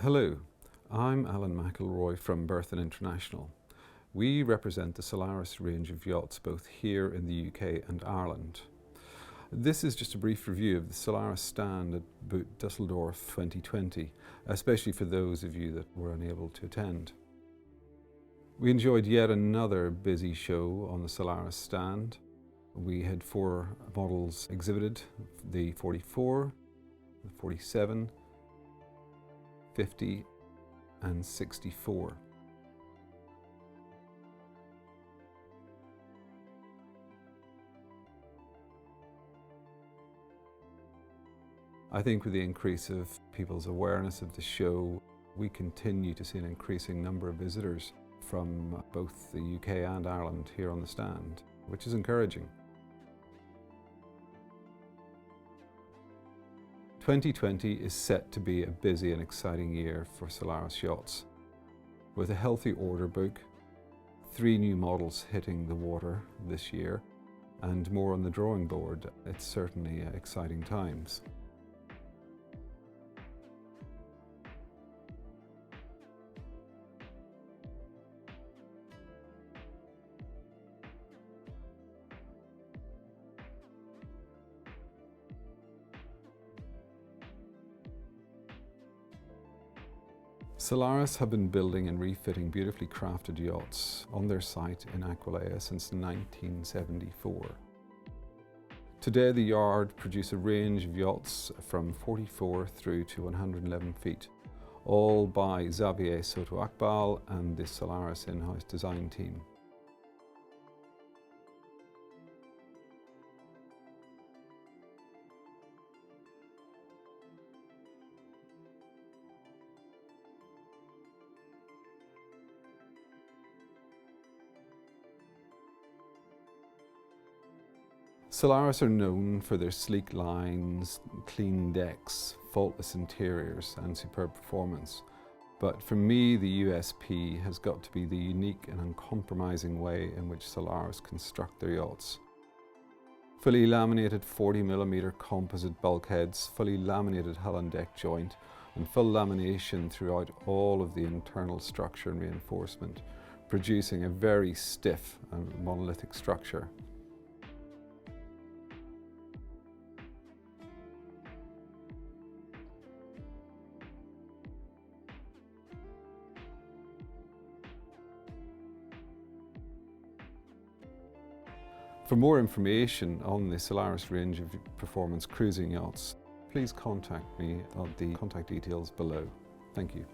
Hello, I'm Alan McIlroy from Berthon International. We represent the Solaris range of yachts both here in the UK and Ireland. This is just a brief review of the Solaris stand at Düsseldorf 2020, especially for those of you that were unable to attend. We enjoyed yet another busy show on the Solaris stand. We had 4 models exhibited: the 44, the 47, 50 and 64. I think with the increase of people's awareness of the show, we continue to see an increasing number of visitors from both the UK and Ireland here on the stand, which is encouraging. 2020 is set to be a busy and exciting year for Solaris Yachts. With a healthy order book, 3 new models hitting the water this year, and more on the drawing board, it's certainly exciting times. Solaris have been building and refitting beautifully crafted yachts on their site in Aquileia since 1974. Today the yard produce a range of yachts from 44 through to 111 feet, all by Xavier Soto Akbal and the Solaris in-house design team. Solaris are known for their sleek lines, clean decks, faultless interiors and superb performance. But for me, the USP has got to be the unique and uncompromising way in which Solaris construct their yachts. Fully laminated 40mm composite bulkheads, fully laminated hull and deck joint, and full lamination throughout all of the internal structure and reinforcement, producing a very stiff and monolithic structure. For more information on the Solaris range of performance cruising yachts, please contact me at the contact details below. Thank you.